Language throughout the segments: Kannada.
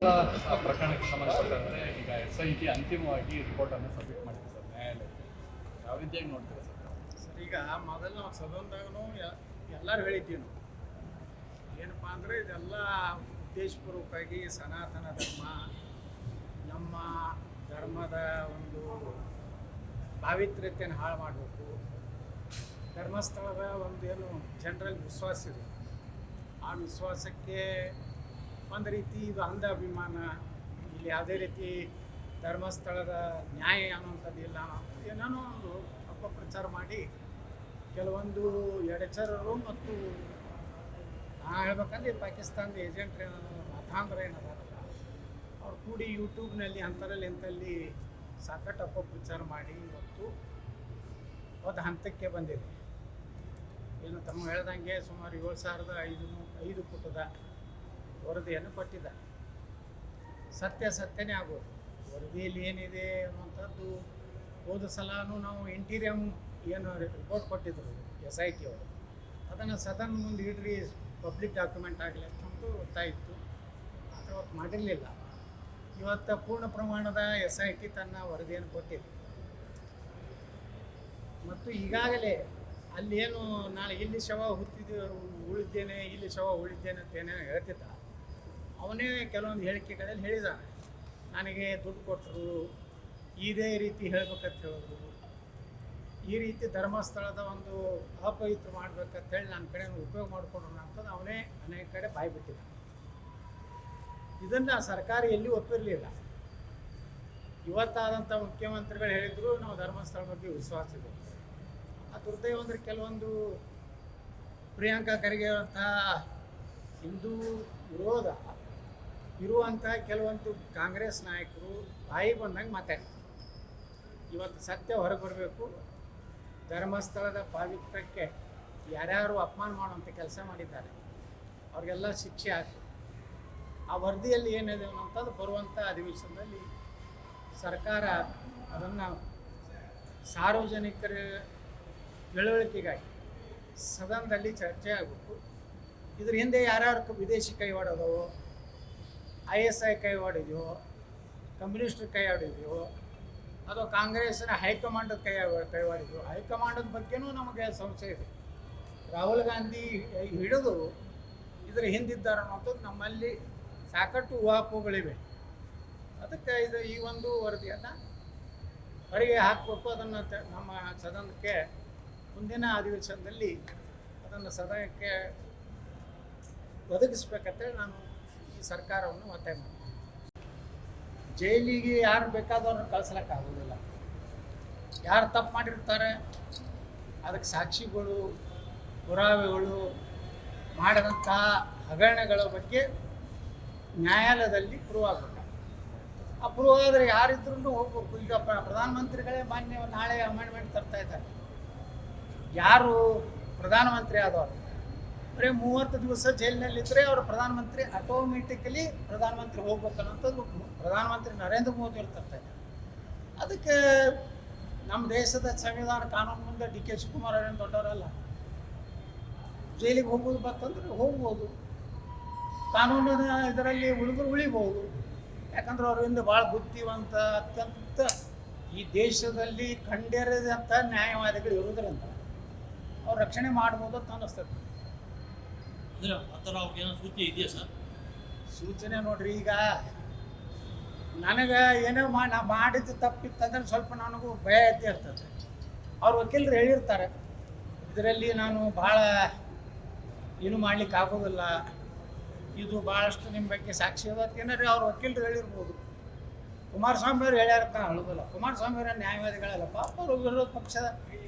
ಪ್ರಕರಣಕ್ಕೆ ಸಂಬಂಧಪಟ್ಟಂತೆ ಈಗ SIT ಅಂತಿಮವಾಗಿ ರಿಪೋರ್ಟನ್ನು ಸಬ್ಮಿಟ್ ಮಾಡಿದೆ ಸರ್ ನ್ಯಾಯಾಲಯಕ್ಕೆ. ಯಾವ ರೀತಿಯಾಗಿ ನೋಡ್ತೀರಾ ಸರ್? ಈಗ ಮೊದಲು ನಾವು ಸದನದಾಗೂ ಎಲ್ಲರೂ ಹೇಳಿದ್ದೀವಿ ನಾವು ಏನಪ್ಪ ಅಂದರೆ ಇದೆಲ್ಲ ಉದ್ದೇಶಪೂರ್ವಕವಾಗಿ ಸನಾತನ ಧರ್ಮ, ನಮ್ಮ ಧರ್ಮದ ಒಂದು ಪಾವಿತ್ರ್ಯತೆಯನ್ನು ಹಾಳು ಮಾಡಬೇಕು. ಧರ್ಮಸ್ಥಳದ ಒಂದು ಏನು ಜನರಲ್ಲಿ ವಿಶ್ವಾಸ ಇದೆ, ಆ ವಿಶ್ವಾಸಕ್ಕೆ ಒಂದು ರೀತಿ ಇದು ಅಂಧ ಅಭಿಮಾನ, ಇಲ್ಲಿ ಯಾವುದೇ ರೀತಿ ಧರ್ಮಸ್ಥಳದ ನ್ಯಾಯ ಅನ್ನುವಂಥದ್ದು ಇಲ್ಲ, ಏನೇನೋ ಒಂದು ಅಪಪ್ರಚಾರ ಮಾಡಿ ಕೆಲವೊಂದು ಎಡಚರರು ಮತ್ತು ನಾನು ಹೇಳ್ಬೇಕಂದ್ರೆ ಪಾಕಿಸ್ತಾನದ ಏಜೆಂಟ್ರು ಏನೋ ಮತಾಂಧ್ರ ಏನದಾರಲ್ಲ ಅವ್ರು ಕೂಡಿ ಯೂಟ್ಯೂಬ್ನಲ್ಲಿ ಅಂಥರಲ್ಲಿ ಇಂಥಲ್ಲಿ ಸಾಕಷ್ಟು ಅಪಪ್ರಚಾರ ಮಾಡಿ ಇವತ್ತು ಒಂದು ಹಂತಕ್ಕೆ ಬಂದಿದೆ. ಏನು ತಮ್ಮ ಹೇಳ್ದಂಗೆ ಸುಮಾರು 7,500 ಪುಟದ ವರದಿಯನ್ನು ಕೊಟ್ಟಿದ್ದಾರೆ. ಸತ್ಯನೇ ಆಗೋದು. ವರದಿಯಲ್ಲಿ ಏನಿದೆ ಅನ್ನುವಂಥದ್ದು ಹೋದ ಸಲಾನು ನಾವು ಇಂಟೀರಿಯಮ್ ಏನು ರಿಪೋರ್ಟ್ ಕೊಟ್ಟಿದ್ದರು SIT ಅವರು, ಅದನ್ನು ಸದನ ಮುಂದೆ ಇಡ್ರಿ, ಪಬ್ಲಿಕ್ ಡಾಕ್ಯುಮೆಂಟ್ ಆಗಲಿ ಅಂತಂದು ಗೊತ್ತಾಯಿತು. ಆದರೆ ಅವತ್ತು ಮಾಡಿರಲಿಲ್ಲ. ಇವತ್ತು ಪೂರ್ಣ ಪ್ರಮಾಣದ SIT ತನ್ನ ವರದಿಯನ್ನು ಕೊಟ್ಟಿದೆ. ಮತ್ತು ಈಗಾಗಲೇ ಅಲ್ಲೇನು ನಾಳೆ ಇಲ್ಲಿ ಶವ ಉಳಿದ್ದೇನೆ, ಇಲ್ಲಿ ಶವ ಉಳಿದ್ದೇನೆ ಅಂತ ಏನೇನು ಹೇಳ್ತಿದ್ದ, ಅವನೇ ಕೆಲವೊಂದು ಹೇಳಿಕೆಗಳಲ್ಲಿ ಹೇಳಿದ್ದಾನೆ. ನನಗೆ ದುಡ್ಡು ಕೊಟ್ಟರು, ಇದೇ ರೀತಿ ಹೇಳ್ಬೇಕಂತ ಹೇಳಿದ್ರು, ಈ ರೀತಿ ಧರ್ಮಸ್ಥಳದ ಒಂದು ಅಪವಿತ್ರ ಮಾಡ್ಬೇಕಂತ ಹೇಳಿ ನನ್ನ ಕಡೆ ಉಪಯೋಗ ಮಾಡಿಕೊಂಡ್ರು ಅಂತಂದು ಅವನೇ ಅನೇಕ ಕಡೆ ಬಾಯ್ಬಿಟ್ಟಿದ್ದ. ಇದನ್ನು ಸರ್ಕಾರ ಎಲ್ಲಿ ಒಪ್ಪಿರಲಿಲ್ಲ. ಇವತ್ತಾದಂಥ ಮುಖ್ಯಮಂತ್ರಿಗಳು ಹೇಳಿದ್ರು ನಾವು ಧರ್ಮಸ್ಥಳ ಬಗ್ಗೆ ವಿಶ್ವಾಸ ಇದೆ. ಆ ದುರ್ದೈವ ಅಂದರೆ ಕೆಲವೊಂದು ಪ್ರಿಯಾಂಕಾ ಖರ್ಗೆ ಅಂಥ ಹಿಂದೂ ವಿರೋಧ ಇರುವಂಥ ಕೆಲವೊಂದು ಕಾಂಗ್ರೆಸ್ ನಾಯಕರು ಬಾಯಿ ಬಂದಂಗೆ ಮಾತಾಡ್ತಾರೆ. ಇವತ್ತು ಸತ್ಯ ಹೊರಗೆ ಬರಬೇಕು. ಧರ್ಮಸ್ಥಳದ ಪಾವಿತ್ರ್ಯಕ್ಕೆ ಯಾರ್ಯಾರು ಅಪಮಾನ ಮಾಡುವಂಥ ಕೆಲಸ ಮಾಡಿದ್ದಾರೆ ಅವ್ರಿಗೆಲ್ಲ ಶಿಕ್ಷೆ ಆಗಬೇಕು. ಆ ವರದಿಯಲ್ಲಿ ಏನಿದೆ ಅನ್ನೋಂಥದ್ದು ಬರುವಂಥ ಅಧಿವೇಶನದಲ್ಲಿ ಸರ್ಕಾರ ಅದನ್ನು ಸಾರ್ವಜನಿಕರ ತಿಳುವಳಿಕೆಗಾಗಿ ಸದನದಲ್ಲಿ ಚರ್ಚೆ ಆಗಬೇಕು. ಇದ್ರ ಹಿಂದೆ ಯಾರ್ಯಾರು ವಿದೇಶಿ ಕೈವಾಡೋದವೋ, ISI ಕೈವಾಡಿದೆಯೋ, ಕಮ್ಯುನಿಸ್ಟ್ರು ಕೈವಾಡಿದೆಯೋ, ಅಥವಾ ಕಾಂಗ್ರೆಸ್ಸಿನ ಹೈಕಮಾಂಡದ ಕೈವಾಡಿದೆಯೋ, ಹೈಕಮಾಂಡದ ಬಗ್ಗೆನೂ ನಮಗೆ ಸಂಶಯ ಇದೆ. ರಾಹುಲ್ ಗಾಂಧಿ ಹಿಡಿದು ಇದರ ಹಿಂದಿದ್ದಾರೆ ಅನ್ನೋಂಥದ್ದು ನಮ್ಮಲ್ಲಿ ಸಾಕಷ್ಟು ಊಹಾಪೋಹಗಳಿವೆ. ಅದಕ್ಕೆ ಈ ಒಂದು ವರದಿಯನ್ನು ಹೊರಗೆ ಹಾಕಬೇಕು. ಅದನ್ನು ನಮ್ಮ ಸದನಕ್ಕೆ ಮುಂದಿನ ಅಧಿವೇಶನದಲ್ಲಿ ಅದನ್ನು ಸದನಕ್ಕೆ ಒದಗಿಸ್ಬೇಕಂತೇಳಿ ನಾನು ಈ ಸರ್ಕಾರವನ್ನು ಒತ್ತಾಯ ಮಾಡ್ತೀನಿ. ಜೈಲಿಗೆ ಯಾರು ಬೇಕಾದವ್ರನ್ನ ಕಳಿಸ್ಲಿಕ್ಕಾಗೋದಿಲ್ಲ. ಯಾರು ತಪ್ಪು ಮಾಡಿರ್ತಾರೆ ಅದಕ್ಕೆ ಸಾಕ್ಷಿಗಳು, ಪುರಾವೆಗಳು, ಮಾಡಿದಂಥ ಹಗರಣಗಳ ಬಗ್ಗೆ ನ್ಯಾಯಾಲಯದಲ್ಲಿ ಪ್ರೂವ್ ಆಗಬೇಕು. ಆ ಪ್ರೂವ್ ಆದರೆ ಯಾರಿದ್ರೂ ಹೋಗ್ಬೇಕು. ಈಗ ಪ್ರಧಾನಮಂತ್ರಿಗಳೇ ನಾಳೆ ಅಮೆಂಡ್ಮೆಂಟ್ ತರ್ತಾ ಇದ್ದಾರೆ. ಯಾರು ಪ್ರಧಾನಮಂತ್ರಿ ಆದವರು ಬರೀ 30 ದಿವಸ ಜೈಲಿನಲ್ಲಿದ್ದರೆ ಅವರು ಪ್ರಧಾನಮಂತ್ರಿ ಆಟೋಮೆಟಿಕಲಿ ಪ್ರಧಾನಮಂತ್ರಿ ಹೋಗ್ಬೇಕನ್ನೋಂಥದ್ದು ಪ್ರಧಾನಮಂತ್ರಿ ನರೇಂದ್ರ ಮೋದಿ ಅವರು ತರ್ತಾ ಇದ್ದಾರೆ. ಅದಕ್ಕೆ ನಮ್ಮ ದೇಶದ ಸಂವಿಧಾನ ಕಾನೂನು ಮುಂದೆ DK ಶಿವಕುಮಾರ್ ಅವರೇನು ದೊಡ್ಡವರಲ್ಲ. ಜೈಲಿಗೆ ಹೋಗ್ಬೋದು ಬರ್ತಂದ್ರೆ ಹೋಗ್ಬೋದು, ಕಾನೂನಿನ ಇದರಲ್ಲಿ ಉಳಿಬೋದು. ಯಾಕಂದ್ರೆ ಅವರಿಂದ ಭಾಳ ಬುದ್ಧಿವಂತ, ಅತ್ಯಂತ ಈ ದೇಶದಲ್ಲಿ ಕಂಡೇರಿದಂಥ ನ್ಯಾಯವಾದಿಗಳು ಇರೋದ್ರಿಂದ ಅವ್ರು ರಕ್ಷಣೆ ಮಾಡ್ಬೋದು ಅಂತ ಅನ್ನಿಸ್ತದೆ. ಆ ಥರ ಅವ್ರಿಗೇನೋ ಸೂಚನೆ ಇದೆಯಾ ಸರ್? ಸೂಚನೆ ನೋಡ್ರಿ, ಈಗ ನನಗೆ ಏನೋ ನಾ ಮಾಡಿದ್ದು ತಪ್ಪಿತ್ತಂದ್ರೆ ಸ್ವಲ್ಪ ನನಗೂ ಭಯ ಇದ್ದೇ ಇರ್ತದೆ. ಅವ್ರ ವಕೀಲರು ಹೇಳಿರ್ತಾರೆ ಇದರಲ್ಲಿ ನಾನು ಭಾಳ ಏನು ಮಾಡ್ಲಿಕ್ಕೆ ಆಗೋದಿಲ್ಲ, ಇದು ಭಾಳಷ್ಟು ನಿಮ್ಮ ಬಗ್ಗೆ ಸಾಕ್ಷಿ ಅದ ಏನಾರಿ ಅವ್ರ ವಕೀಲರು ಹೇಳಿರ್ಬೋದು. ಕುಮಾರಸ್ವಾಮಿ ಅವ್ರು ಹೇಳ್ಯಾರ ಹೇಳೋದಿಲ್ಲ. ಕುಮಾರಸ್ವಾಮಿ ಅವರ ನ್ಯಾಯವಾದಿಗಳಲ್ಲ, ಪಾಪ ಅವರು ವಿರೋಧ ಪಕ್ಷದ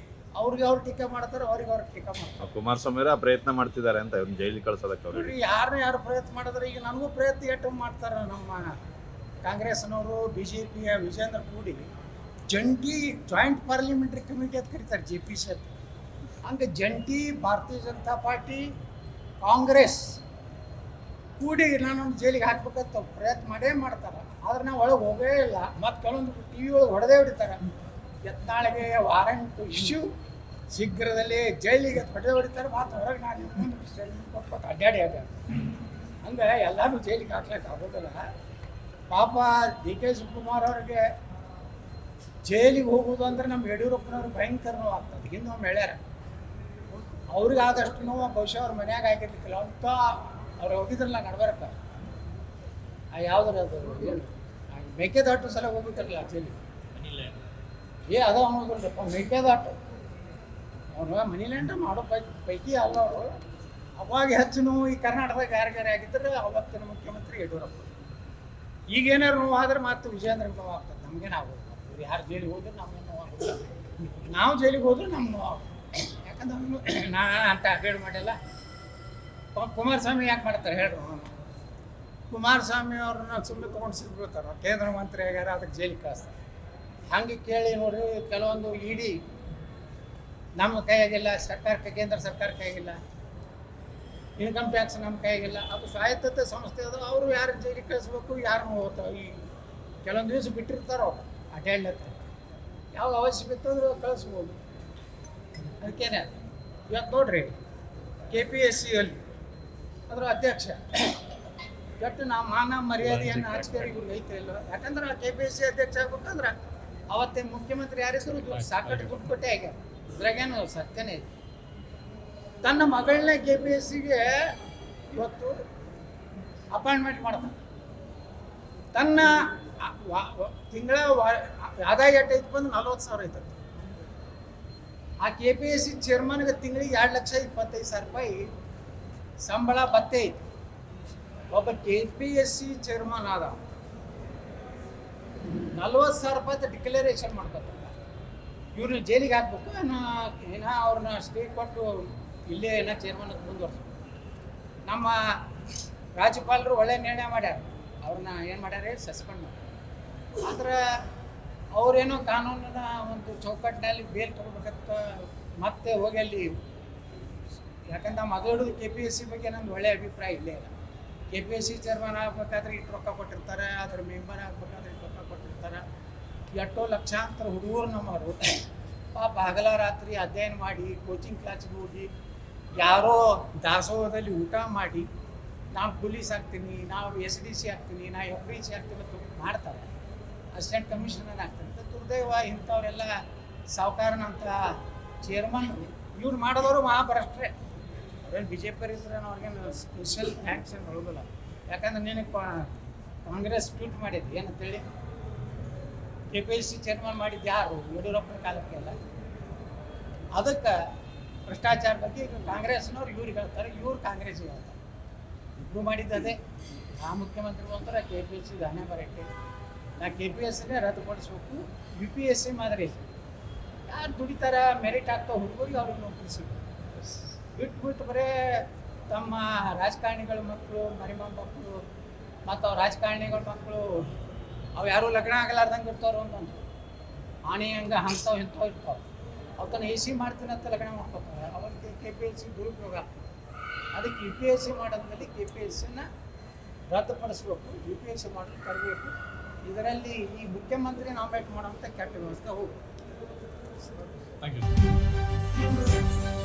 ಅವ್ರಿಗೆ ಅವ್ರು ಟೀಕೆ ಮಾಡ್ತಾರೆ, ಅವ್ರಿಗೆ ಟೀಕೆ ಮಾಡ್ತಾರೆ. ಕುಮಾರಸ್ವಾಮಿ ಅವರ ಪ್ರಯತ್ನ ಮಾಡ್ತಿದ್ದಾರೆ ಅಂತ ಅವ್ರನ್ನ ಜೈಲಿಗೆ ಕಳ್ಸೋದಕ್ಕೆ. ನೋಡ್ರಿ, ಯಾರು ಪ್ರಯತ್ನ ಮಾಡಿದ್ರೆ ಈಗ ನನಗೂ ಪ್ರಯತ್ನ ಎಷ್ಟು ಮಾಡ್ತಾರೆ. ನಮ್ಮ ಕಾಂಗ್ರೆಸ್ನವರು BJPಯ ವಿಜೇಂದ್ರ ಕೂಡಿ ಜಾಯಿಂಟ್ ಪಾರ್ಲಿಮೆಂಟ್ರಿ ಕಮಿಟಿ ಅಂತ ಕರೀತಾರೆ, JPC ಅಂತ. ಹಂಗೆ ಜಂಟಿ ಭಾರತೀಯ ಜನತಾ ಪಾರ್ಟಿ ಕಾಂಗ್ರೆಸ್ ಕೂಡಿ ನಾನೊಂದು ಜೈಲಿಗೆ ಹಾಕ್ಬೇಕಂತ ಪ್ರಯತ್ನ ಮಾಡ್ತಾರೆ. ಆದ್ರೆ ನಾವು ಒಳಗೆ ಹೋಗೇ ಇಲ್ಲ. ಮತ್ತು ಕೆಲವೊಂದು TV ಒಳಗೆ ಹೊಡೆದೇ ಹೊಡಿತಾರೆ. ಯತ್ನಾಳಿಗೆ ವಾರಂಟ್ ಇಶ್ಯೂ, ಶೀಘ್ರದಲ್ಲೇ ಜೈಲಿಗೆ ಹೊಡಿತಾರೆ. ಮತ್ತು ಹೊರಗೆ ನಾನು ಕೊಟ್ಬಿಟ್ಟು ಅಡ್ಡಾಡಿ ಹಂಗೆ ಎಲ್ಲರೂ ಜೈಲಿಗೆ ಹಾಕ್ಲಿಕ್ಕೆ ಆಗೋದಿಲ್ಲ. ಪಾಪ ಡಿ ಕೆ ಶಿವಕುಮಾರ್ ಅವ್ರಿಗೆ ಜೈಲಿಗೆ ಹೋಗೋದು ಅಂದ್ರೆ ನಮ್ಮ ಯಡಿಯೂರಪ್ಪನವ್ರಿಗೆ ಭಯಂಕರ ನೋವು ಆಗ್ತದೆ. ಹಿಂದೆ ಒಮ್ಮೆ ಹೇಳ್ಯಾರ, ಅವ್ರಿಗೆ ಆದಷ್ಟು ನೋವು ಬಹುಶಃ ಅವ್ರ ಮನ್ಯಾಗ ಆಗಿರ್ಲಿಕ್ಕಿಲ್ಲ ಅಂತ ಅವ್ರು ಹೋಗಿದ್ರಲ್ಲ ನಡ್ಬರಕ್ಕ. ಯಾವ್ದ್ರ ಅದು ಏನು ಮೇಕೆದಾಟು ಸಲ ಹೋಗಿದ್ರಲ್ಲ ಜೈಲಿಗೆ, ಅದ ಅನ್ನೋದಿಲ್ಲಪ್ಪ ಮೇಕೆದಾಟು. ಅವ್ರು ಮನಿ ಲ್ಯಾಂಡ್ ಮಾಡೋ ಪೈಕಿ ಅಲ್ಲ ಅವರು. ಅವಾಗ ಹೆಚ್ಚು ನೋವು ಈ ಕರ್ನಾಟಕದಾಗ ಯಾರಿಗಾರ ಆಗಿದ್ದರೆ ಅವತ್ತಿನ ಮುಖ್ಯಮಂತ್ರಿ ಯಡಿಯೂರಪ್ಪ. ಈಗೇನಾರು ನೋವು ಆದ್ರೆ ಮತ್ತೆ ವಿಜಯೇಂದ್ರಗೆ ನೋವು ಆಗ್ತದೆ, ನಮಗೇನು ಆಗೋದು. ಯಾರು ಜೈಲಿಗೆ ಹೋದ್ರೆ ನಮ್ಗೇನು ನೋವು ಆಗೋದು, ನಾವು ಜೈಲಿಗೆ ಹೋದ್ರೆ ನಮ್ಗೆ ನೋವು ಆಗೋದು. ಯಾಕಂದ್ರೆ ನಾನು ಅಂತ ಅಪೇಡ್ ಮಾಡಿಲ್ಲ. ಕುಮಾರಸ್ವಾಮಿ ಯಾಕೆ ಮಾಡ್ತಾರೆ ಹೇಳ್ರು? ಕುಮಾರಸ್ವಾಮಿ ಅವ್ರನ್ನ ಸುಮ್ಮನೆ ತೊಗೊಂಡು ಸಿಗ್ಬಿಡ್ತಾರೆ, ಕೇಂದ್ರ ಮಂತ್ರಿ ಆಗ್ಯಾರ, ಅದಕ್ಕೆ ಜೈಲಿಗೆ ಕಳಿಸ್ತಾರೆ. ಹಂಗೆ ಕೇಳಿ ನೋಡ್ರಿ, ಕೆಲವೊಂದು ಇಡೀ ನಮ್ಮ ಕೈಯಾಗಿಲ್ಲ, ಸರ್ಕಾರಕ್ಕೆ ಕೇಂದ್ರ ಸರ್ಕಾರ ಕೈಯಾಗಿಲ್ಲ, ಇನ್ಕಮ್ ಟ್ಯಾಕ್ಸ್ ನಮ್ಮ ಕೈಯಾಗಿಲ್ಲ. ಅದು ಸ್ವಾಯತ್ತತೆ ಸಂಸ್ಥೆ ಅದು, ಅವರು ಯಾರು ಜೈಲಿಗೆ ಕಳಿಸ್ಬೇಕು, ಯಾರನ್ನು ಹೋಗ್ತಾವೆ. ಈ ಕೆಲವೊಂದು ದಿವಸ ಬಿಟ್ಟಿರ್ತಾರೋ ಅಡ್ಡಾಡ್ಲತ್ತ, ಯಾವ ಅವಶ್ಯಕತೆ ಇದ್ರೂ ಕಳಿಸ್ಬೋದು. ಅದಕ್ಕೇನೆ ಇವತ್ತು ನೋಡ್ರಿ KPSCಯಲ್ಲಿ ಅದರ ಅಧ್ಯಕ್ಷ ಕೆಟ್ಟು ನಾವು ಮಾನ ಮರ್ಯಾದೆಯನ್ನು ಆಚಕರಿ ಇವ್ರಿಗೆ ಐತೆ ಇಲ್ಲ. ಯಾಕಂದ್ರೆ KPSC ಅಧ್ಯಕ್ಷ ಆಗ್ಬೇಕಂದ್ರೆ ಅವತ್ತೇ ಮುಖ್ಯಮಂತ್ರಿ ಯಾರಿದ್ರು ಸಾಕಷ್ಟು ದುಡ್ಡು ಕೊಟ್ಟೆ ಆಗ್ಯಾರ. ಇದ್ರಾಗೇನು ಸತ್ಯನೇ ಇದೆ. ತನ್ನ ಮಗಳನ್ನೇ KPSCಗೆ ಇವತ್ತು ಅಪಾಯಿಂಟ್ಮೆಂಟ್ ಮಾಡ್ತಾನೆ. ತನ್ನ ತಿಂಗಳ ಆದಾಯ ಎಷ್ಟೈತೆ ಬಂದು 40,000 ಐತೆ. ಆ KPSC ಚೇರ್ಮನ್ಗೆ ತಿಂಗಳಿಗೆ 2,25,000 ರೂಪಾಯಿ ಸಂಬಳ ಬತ್ತೆ ಐತಿ. ಒಬ್ಬ KPSC ಚೇರ್ಮನ್ ಆದ 40,000 ರೂಪಾಯಿ ಡಿಕ್ಲರೇಷನ್ ಮಾಡ್ಕೊತಾರೆ. ಇವ್ರನ್ನ ಜೈಲಿಗೆ ಹಾಕ್ಬೇಕು, ಏನೋ ಅವ್ರನ್ನ ಸ್ಟೇ ಕೊಟ್ಟು ಇಲ್ಲೇ ಏನೋ ಚೇರ್ಮನ್ ಮುಂದುವರ್ಸ್ಬೇಕು. ನಮ್ಮ ರಾಜ್ಯಪಾಲರು ಒಳ್ಳೆ ನಿರ್ಣಯ ಮಾಡ್ಯಾರ, ಅವ್ರನ್ನ ಏನು ಮಾಡ್ಯಾರ, ಸಸ್ಪೆಂಡ್ ಮಾಡ್ಯಾರ. ಆದ್ರೆ ಅವರೇನೋ ಕಾನೂನಿನ ಒಂದು ಚೌಕಟ್ಟಿನಲ್ಲಿ ಬೇಲ್ ತೊಗೊಬೇಕಂತ ಮತ್ತೆ ಹೋಗಿ ಅಲ್ಲಿ, ಯಾಕಂದ್ರೆ ಮೊದಲು KPSC ಬಗ್ಗೆ ನಮ್ದು ಒಳ್ಳೆಯ ಅಭಿಪ್ರಾಯ ಇಲ್ಲೇ ಇಲ್ಲ. KPSC ಚೇರ್ಮನ್ ಆಗ್ಬೇಕಾದ್ರೆ ಇಟ್ಟು ರೊಕ್ಕ ಕೊಟ್ಟಿರ್ತಾರೆ, ಅದ್ರ ಮೆಂಬರ್ ಆಗ್ಬೇಕಾದ್ರೆ ಇಟ್ಟು ರೊಕ್ಕ ಕೊಟ್ಟಿರ್ತಾರೆ. ಎಷ್ಟೋ ಲಕ್ಷಾಂತರ ಹುಡುಗರು ನಮ್ಮವರು ಪಾಪ ಹಗಲ ರಾತ್ರಿ ಅಧ್ಯಯನ ಮಾಡಿ ಕೋಚಿಂಗ್ ಕ್ಲಾಸಿಗೆ ಹೋಗಿ ಯಾರೋ ದಾಸೋಹದಲ್ಲಿ ಊಟ ಮಾಡಿ ನಾವು ಪೊಲೀಸ್ ಆಗ್ತೀನಿ, ನಾವು SDC ಆಗ್ತೀನಿ, ನಾವು FDC ಆಗ್ತೀನಿ ಅಂತ ಮಾಡ್ತಾರೆ. ಅಸಿಸ್ಟೆಂಟ್ ಕಮಿಷನರ್ ಆಗ್ತಾರೆ. ದುರ್ದೈವ ಇಂಥವರೆಲ್ಲ ಸಾವುಕಾರನಂತ ಚೇರ್ಮನ್ ಇವ್ರು ಮಾಡಿದವರು ಮಹಾಭ್ರಷ್ಟರೇ. ಅವ್ರೇನು BJP ಇದ್ರೆ ಅವ್ರಿಗೇನು ಸ್ಪೆಷಲ್ ಥ್ಯಾಂಕ್ಸ್ ಏನು ಹೇಳೋದಿಲ್ಲ. ಯಾಕಂದ್ರೆ ನಿನಗೆ ಕಾಂಗ್ರೆಸ್ ಟ್ವೀಟ್ ಮಾಡಿದ್ದು ಏನಂತೇಳಿ, KPSC ಚೇರ್ಮನ್ ಮಾಡಿದ್ದು ಯಾರು? ಯಡಿಯೂರಪ್ಪನ ಕಾಲಕ್ಕೆ ಅಲ್ಲ. ಅದಕ್ಕೆ ಭ್ರಷ್ಟಾಚಾರ ಬಗ್ಗೆ ಈಗ ಕಾಂಗ್ರೆಸ್ನವ್ರು ಇವ್ರಿಗೆ ಹೇಳ್ತಾರೆ, ಇವ್ರು ಕಾಂಗ್ರೆಸ್ಸಿಗೆ ಹೇಳ್ತಾರೆ. ಇಬ್ಬರು ಮಾಡಿದ್ದದೇ. ಆ ಮುಖ್ಯಮಂತ್ರಿಗಳು ಅಂತಾರೆ KPSC ಹಣೆ ಬರಟ್ಟೆ. ನಾ KPSCನೇ ರದ್ದುಪಡಿಸ್ಬೇಕು, UPSC ಮಾದರಿ ಯಾರು ದುಡಿತಾರ ಮೆರಿಟ್ ಆಗ್ತಾವ ಹುಡುಗರಿಗೆ ಅವ್ರಿಗೆ ನೌಕರಿ ಸಿಗಬೇಕು. ಬಿಟ್ಟು ಬರೇ ತಮ್ಮ ರಾಜಕಾರಣಿಗಳ ಮಕ್ಕಳು, ಮರಿಮಾ ಮಕ್ಕಳು ಮತ್ತು ಅವ್ರ ರಾಜಕಾರಣಿಗಳ ಮಕ್ಕಳು ಅವು ಯಾರೂ ಲಗ್ನ ಆಗಲಾರ್ದಂಗೆ ಇರ್ತಾವ್ರು ಅಂತಂದು ಆಣಿ ಹಂಗೆ ಅಂಥವು ಇಂಥವು ಇರ್ತಾವೆ. ಅವತ್ತನ್ನು AC ಮಾಡ್ತೀನಿ ಅಂತ ಲಗ್ನ ಮಾಡ್ಕೊತಾರೆ. ಅವ್ರಿಗೆ KPSC ದುರುಪಯೋಗ ಆಗ್ತದೆ. ಅದಕ್ಕೆ UPSC ಮಾಡೋದ್ರಲ್ಲಿ KPSCನ ರದ್ದುಪಡಿಸ್ಬೇಕು, UPSC ಮಾಡಲು ತರಬೇಕು. ಇದರಲ್ಲಿ ಈ ಮುಖ್ಯಮಂತ್ರಿ ನಾಮಿನೇಟ್ ಮಾಡೋಂಥ ಕೆಟ್ಟ ವ್ಯವಸ್ಥೆ ಹೋಗ್ಬೇಕು. Thank you.